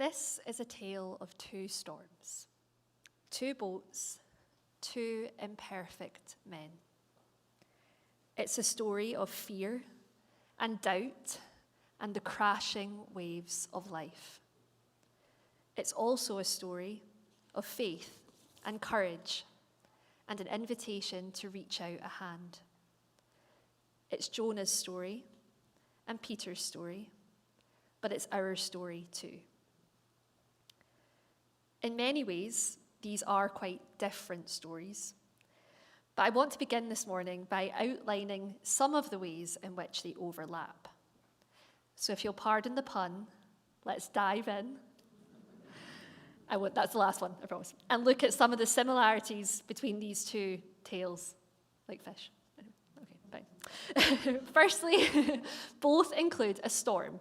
This is a tale of two storms, two boats, two imperfect men. It's a story of fear and doubt and the crashing waves of life. It's also a story of faith and courage and an invitation to reach out a hand. It's Jonah's story and Peter's story, but it's our story too. In many ways, these are quite different stories. But I want to begin this morning by outlining some of the ways in which they overlap. So if you'll pardon the pun, let's dive in. That's the last one, I promise. And look at some of the similarities between these two tales, like fish. Okay, fine. Firstly, both include a storm.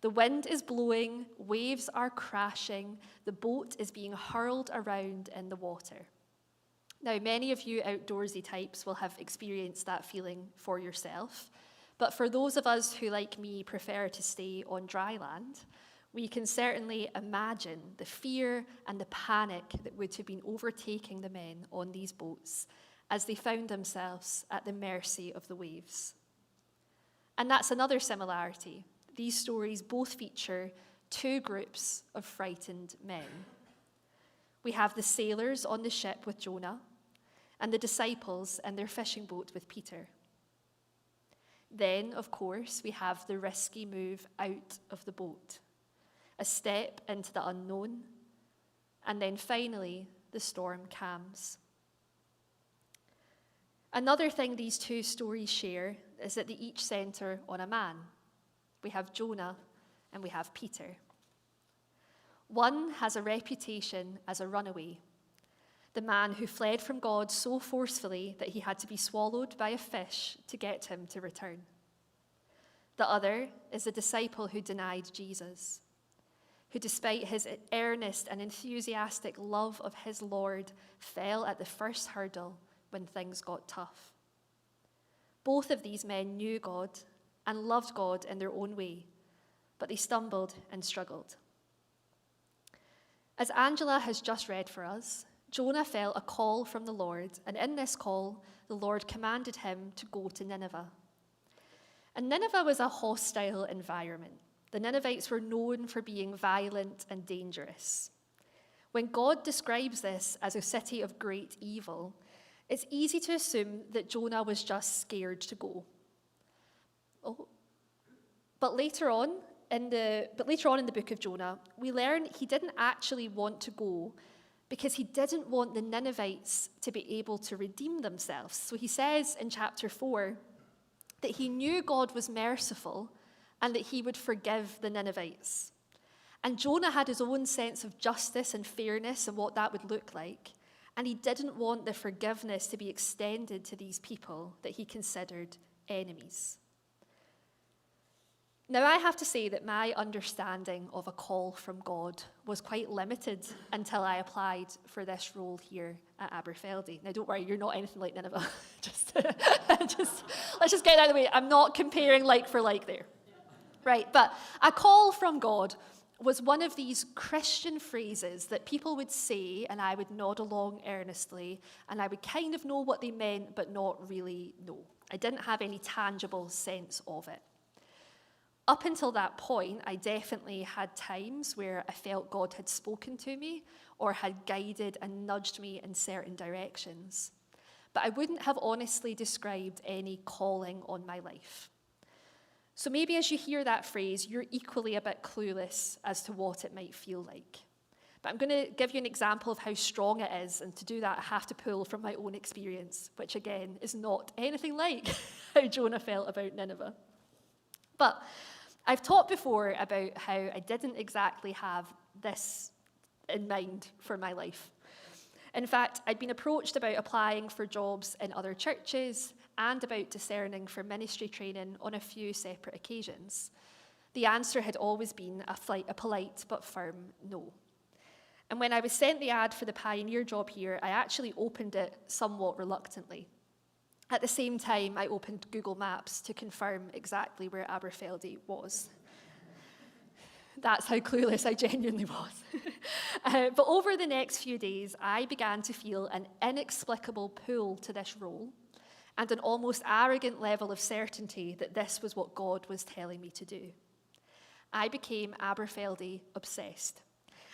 The wind is blowing, waves are crashing, the boat is being hurled around in the water. Now, many of you outdoorsy types will have experienced that feeling for yourself, but for those of us who, like me, prefer to stay on dry land, we can certainly imagine the fear and the panic that would have been overtaking the men on these boats as they found themselves at the mercy of the waves. And that's another similarity. These stories both feature two groups of frightened men. We have the sailors on the ship with Jonah and the disciples in their fishing boat with Peter. Then, of course, we have the risky move out of the boat, a step into the unknown, and then finally, the storm calms. Another thing these two stories share is that they each center on a man. We have Jonah and we have Peter. One has a reputation as a runaway, the man who fled from God so forcefully that he had to be swallowed by a fish to get him to return. The other is a disciple who denied Jesus, who despite his earnest and enthusiastic love of his Lord, fell at the first hurdle when things got tough. Both of these men knew God and loved God in their own way, but they stumbled and struggled. As Angela has just read for us, Jonah felt a call from the Lord, and in this call, the Lord commanded him to go to Nineveh. And Nineveh was a hostile environment. The Ninevites were known for being violent and dangerous. When God describes this as a city of great evil, it's easy to assume that Jonah was just scared to go. But later on in the book of Jonah, we learn he didn't actually want to go because he didn't want the Ninevites to be able to redeem themselves. So he says in chapter 4 that he knew God was merciful and that he would forgive the Ninevites. And Jonah had his own sense of justice and fairness and what that would look like. And he didn't want the forgiveness to be extended to these people that he considered enemies. Now, I have to say that my understanding of a call from God was quite limited until I applied for this role here at Aberfeldy. Now, don't worry, you're not anything like Nineveh. Let's just get it out of the way. I'm not comparing like for like there. Right, but a call from God was one of these Christian phrases that people would say, and I would nod along earnestly, and I would kind of know what they meant, but not really know. I didn't have any tangible sense of it. Up until that point, I definitely had times where I felt God had spoken to me or had guided and nudged me in certain directions. But I wouldn't have honestly described any calling on my life. So maybe as you hear that phrase, you're equally a bit clueless as to what it might feel like. But I'm going to give you an example of how strong it is, and to do that, I have to pull from my own experience, which again is not anything like how Jonah felt about Nineveh. But I've talked before about how I didn't exactly have this in mind for my life. In fact, I'd been approached about applying for jobs in other churches and about discerning for ministry training on a few separate occasions. The answer had always been a polite but firm no. And when I was sent the ad for the pioneer job here, I actually opened it somewhat reluctantly. At the same time, I opened Google Maps to confirm exactly where Aberfeldy was. That's how clueless I genuinely was. But over the next few days, I began to feel an inexplicable pull to this role and an almost arrogant level of certainty that this was what God was telling me to do. I became Aberfeldy obsessed.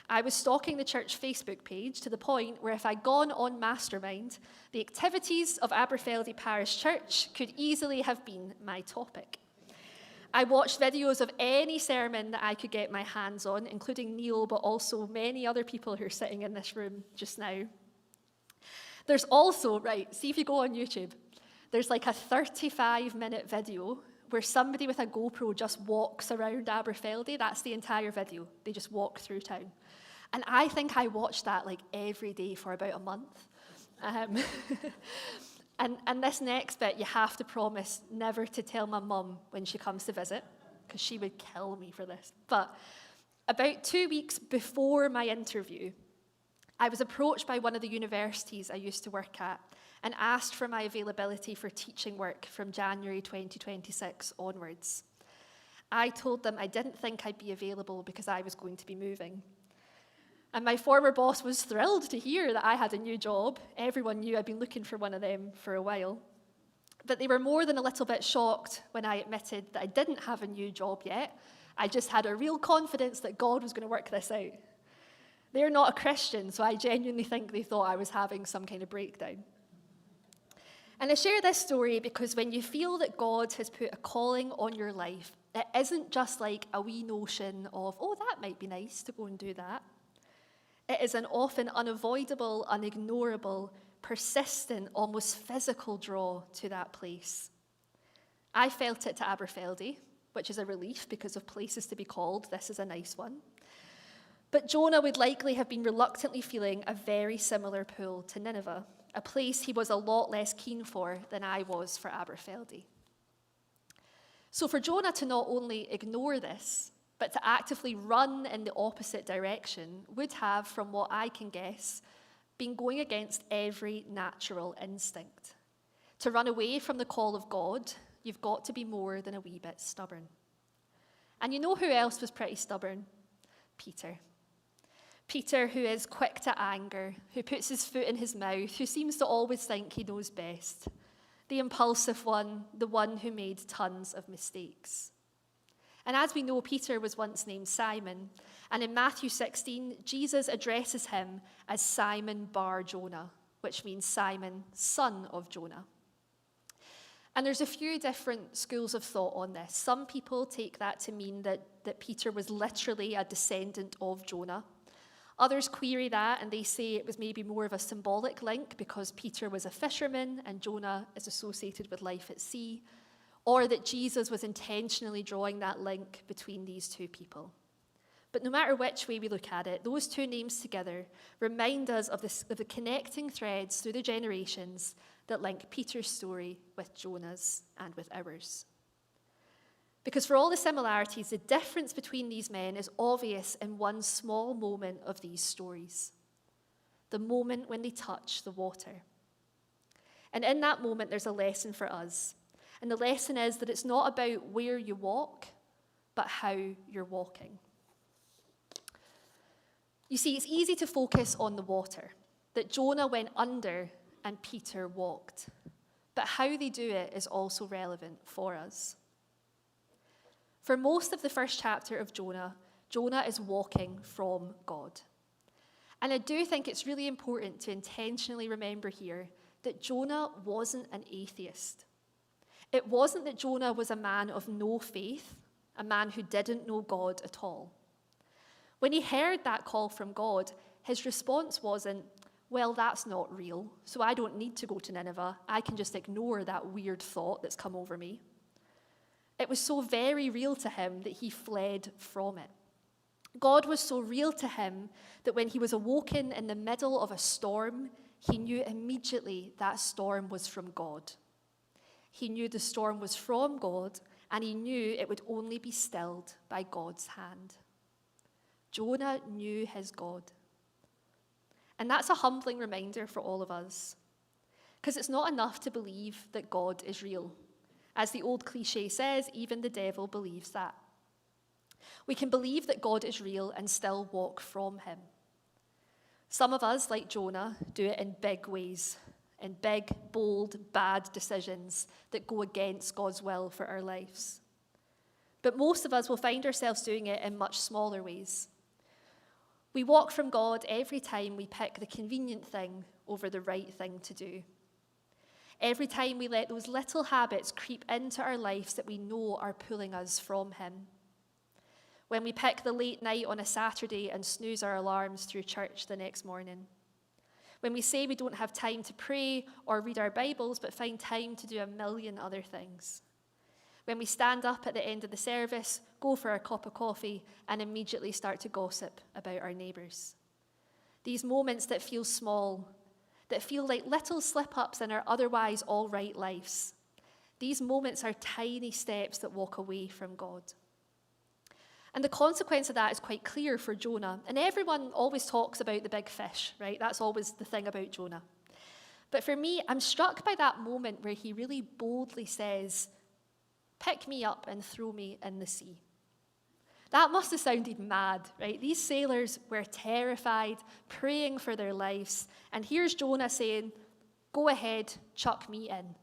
I was stalking the church Facebook page to the point where if I'd gone on Mastermind, the activities of Aberfeldy Parish Church could easily have been my topic. I watched videos of any sermon that I could get my hands on, including Neil, but also many other people who are sitting in this room just now. There's also, see if you go on YouTube, there's like a 35-minute video where somebody with a GoPro just walks around Aberfeldy. That's the entire video. They just walk through town. And I think I watched that like every day for about a month. And this next bit, you have to promise never to tell my mum when she comes to visit, because she would kill me for this. But about 2 weeks before my interview, I was approached by one of the universities I used to work at and asked for my availability for teaching work from January 2026 onwards. I told them I didn't think I'd be available because I was going to be moving. And my former boss was thrilled to hear that I had a new job. Everyone knew I'd been looking for one of them for a while. But they were more than a little bit shocked when I admitted that I didn't have a new job yet. I just had a real confidence that God was going to work this out. They're not a Christian, so I genuinely think they thought I was having some kind of breakdown. And I share this story because when you feel that God has put a calling on your life, it isn't just like a wee notion of, oh, that might be nice to go and do that. It is an often unavoidable, unignorable, persistent, almost physical draw to that place. I felt it to Aberfeldy, which is a relief because of places to be called. This is a nice one. But Jonah would likely have been reluctantly feeling a very similar pull to Nineveh, a place he was a lot less keen for than I was for Aberfeldy. So for Jonah to not only ignore this, but to actively run in the opposite direction would have, from what I can guess, been going against every natural instinct. To run away from the call of God, you've got to be more than a wee bit stubborn. And you know who else was pretty stubborn? Peter. Peter, who is quick to anger, who puts his foot in his mouth, who seems to always think he knows best. The impulsive one, the one who made tons of mistakes. And as we know, Peter was once named Simon. And in Matthew 16, Jesus addresses him as Simon Bar Jonah, which means Simon, son of Jonah. And there's a few different schools of thought on this. Some people take that to mean that Peter was literally a descendant of Jonah. Others query that and they say it was maybe more of a symbolic link because Peter was a fisherman and Jonah is associated with life at sea, or that Jesus was intentionally drawing that link between these two people. But no matter which way we look at it, those two names together remind us of the connecting threads through the generations that link Peter's story with Jonah's and with ours. Because for all the similarities, the difference between these men is obvious in one small moment of these stories. The moment when they touch the water. And in that moment, there's a lesson for us. And the lesson is that it's not about where you walk, but how you're walking. You see, it's easy to focus on the water, that Jonah went under and Peter walked. But how they do it is also relevant for us. For most of the first chapter of Jonah, Jonah is walking from God. And I do think it's really important to intentionally remember here that Jonah wasn't an atheist. It wasn't that Jonah was a man of no faith, a man who didn't know God at all. When he heard that call from God, his response wasn't, well, that's not real, so I don't need to go to Nineveh. I can just ignore that weird thought that's come over me. It was so very real to him that he fled from it. God was so real to him that when he was awoken in the middle of a storm, he knew immediately that storm was from God. He knew the storm was from God, and he knew it would only be stilled by God's hand. Jonah knew his God. And that's a humbling reminder for all of us, because it's not enough to believe that God is real. As the old cliche says, even the devil believes that. We can believe that God is real and still walk from him. Some of us, like Jonah, do it in big ways, in big, bold, bad decisions that go against God's will for our lives. But most of us will find ourselves doing it in much smaller ways. We walk from God every time we pick the convenient thing over the right thing to do. Every time we let those little habits creep into our lives that we know are pulling us from him. When we pick the late night on a Saturday and snooze our alarms through church the next morning. When we say we don't have time to pray or read our Bibles but find time to do a million other things. When we stand up at the end of the service, go for a cup of coffee, and immediately start to gossip about our neighbours. These moments that feel small, that feel like little slip-ups in our otherwise all right lives. These moments are tiny steps that walk away from God. And the consequence of that is quite clear for Jonah. And everyone always talks about the big fish, right? That's always the thing about Jonah. But for me, I'm struck by that moment where he really boldly says, "Pick me up and throw me in the sea." That must have sounded mad, right? These sailors were terrified, praying for their lives. And here's Jonah saying, "Go ahead, chuck me in."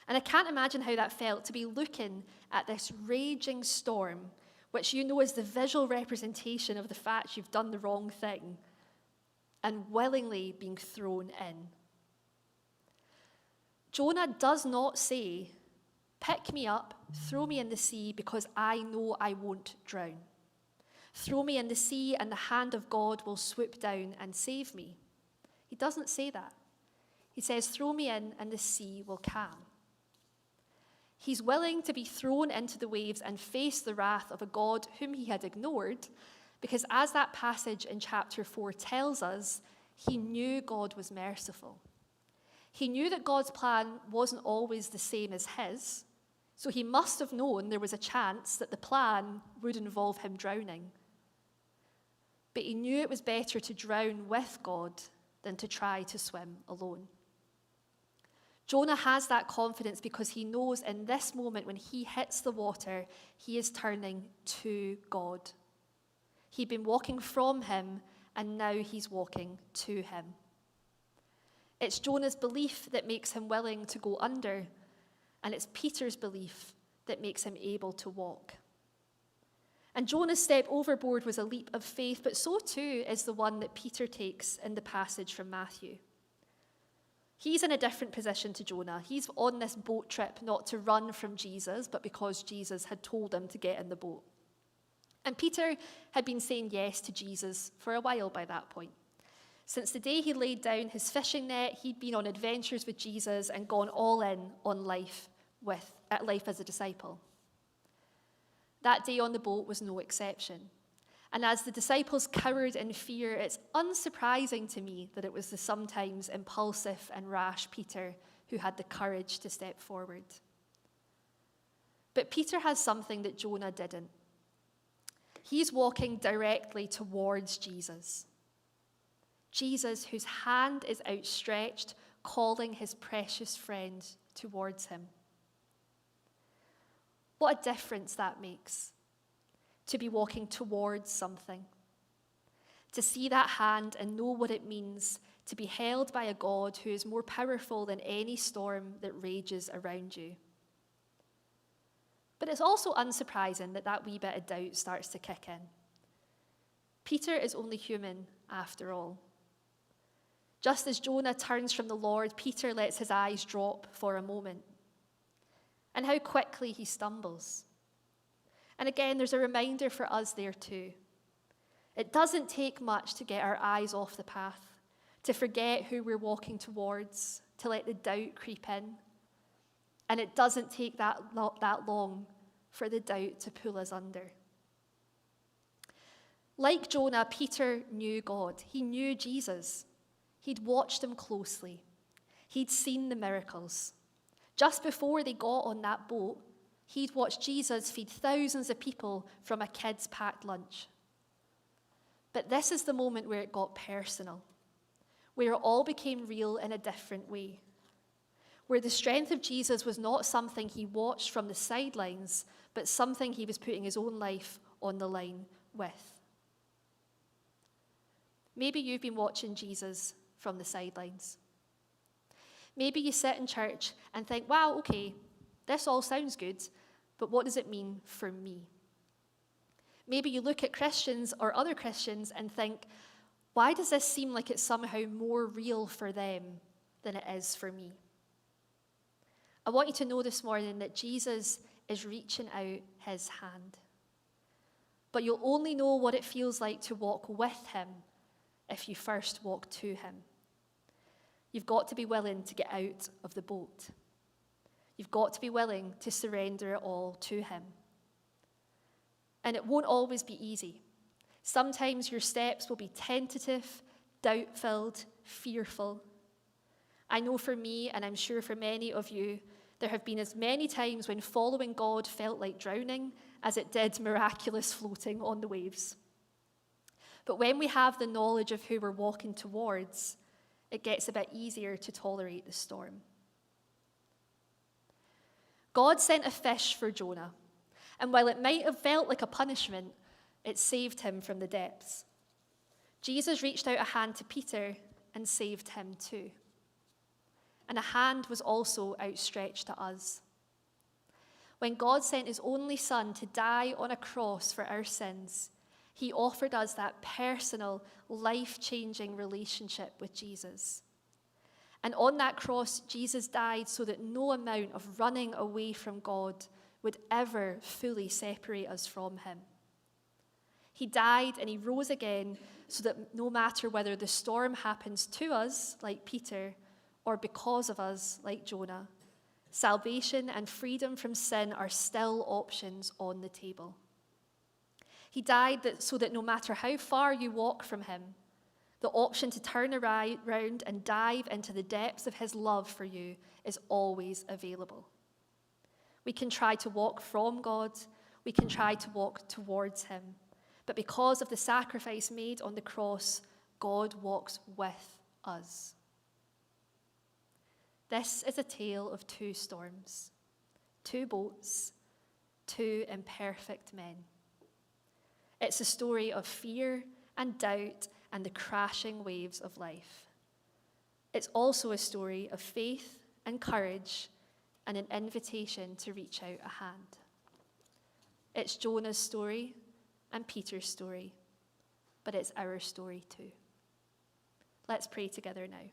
And I can't imagine how that felt to be looking at this raging storm, which you know is the visual representation of the fact you've done the wrong thing, and willingly being thrown in. Jonah does not say, "Pick me up, throw me in the sea because I know I won't drown. Throw me in the sea and the hand of God will swoop down and save me." He doesn't say that. He says, "Throw me in and the sea will calm." He's willing to be thrown into the waves and face the wrath of a God whom he had ignored, because as that passage in chapter 4 tells us, he knew God was merciful. He knew that God's plan wasn't always the same as his, so he must have known there was a chance that the plan would involve him drowning. But he knew it was better to drown with God than to try to swim alone. Jonah has that confidence because he knows in this moment when he hits the water, he is turning to God. He'd been walking from him, and now he's walking to him. It's Jonah's belief that makes him willing to go under, and it's Peter's belief that makes him able to walk. And Jonah's step overboard was a leap of faith, but so too is the one that Peter takes in the passage from Matthew. He's in a different position to Jonah. He's on this boat trip not to run from Jesus, but because Jesus had told him to get in the boat. And Peter had been saying yes to Jesus for a while by that point. Since the day he laid down his fishing net, he'd been on adventures with Jesus and gone all in on life as a disciple. That day on the boat was no exception. And as the disciples cowered in fear, it's unsurprising to me that it was the sometimes impulsive and rash Peter who had the courage to step forward. But Peter has something that Jonah didn't. He's walking directly towards Jesus. Jesus, whose hand is outstretched, calling his precious friend towards him. What a difference that makes. To be walking towards something. To see that hand and know what it means to be held by a God who is more powerful than any storm that rages around you. But it's also unsurprising that that wee bit of doubt starts to kick in. Peter is only human after all. Just as Jonah turns from the Lord, Peter lets his eyes drop for a moment. And how quickly he stumbles. And again, there's a reminder for us there too. It doesn't take much to get our eyes off the path, to forget who we're walking towards, to let the doubt creep in. And it doesn't take that long for the doubt to pull us under. Like Jonah, Peter knew God. He knew Jesus. He'd watched him closely. He'd seen the miracles. Just before they got on that boat, he'd watched Jesus feed thousands of people from a kid's packed lunch. But this is the moment where it got personal, where it all became real in a different way, where the strength of Jesus was not something he watched from the sidelines, but something he was putting his own life on the line with. Maybe you've been watching Jesus from the sidelines. Maybe you sit in church and think, wow, okay, this all sounds good, but what does it mean for me? Maybe you look at Christians or other Christians and think, why does this seem like it's somehow more real for them than it is for me? I want you to know this morning that Jesus is reaching out his hand. But you'll only know what it feels like to walk with him if you first walk to him. You've got to be willing to get out of the boat. You've got to be willing to surrender it all to him. And it won't always be easy. Sometimes your steps will be tentative, doubt-filled, fearful. I know for me, and I'm sure for many of you, there have been as many times when following God felt like drowning as it did miraculous floating on the waves. But when we have the knowledge of who we're walking towards, it gets a bit easier to tolerate the storm. God sent a fish for Jonah, and while it might have felt like a punishment, it saved him from the depths. Jesus reached out a hand to Peter and saved him too. And a hand was also outstretched to us. When God sent his only Son to die on a cross for our sins, he offered us that personal, life-changing relationship with Jesus. And on that cross, Jesus died so that no amount of running away from God would ever fully separate us from him. He died and he rose again so that no matter whether the storm happens to us, like Peter, or because of us, like Jonah, salvation and freedom from sin are still options on the table. He died so that no matter how far you walk from him, the option to turn around and dive into the depths of his love for you is always available. We can try to walk from God, we can try to walk towards him, but because of the sacrifice made on the cross, God walks with us. This is a tale of two storms, two boats, two imperfect men. It's a story of fear and doubt and the crashing waves of life. It's also a story of faith and courage and an invitation to reach out a hand. It's Jonah's story and Peter's story, but it's our story too. Let's pray together now.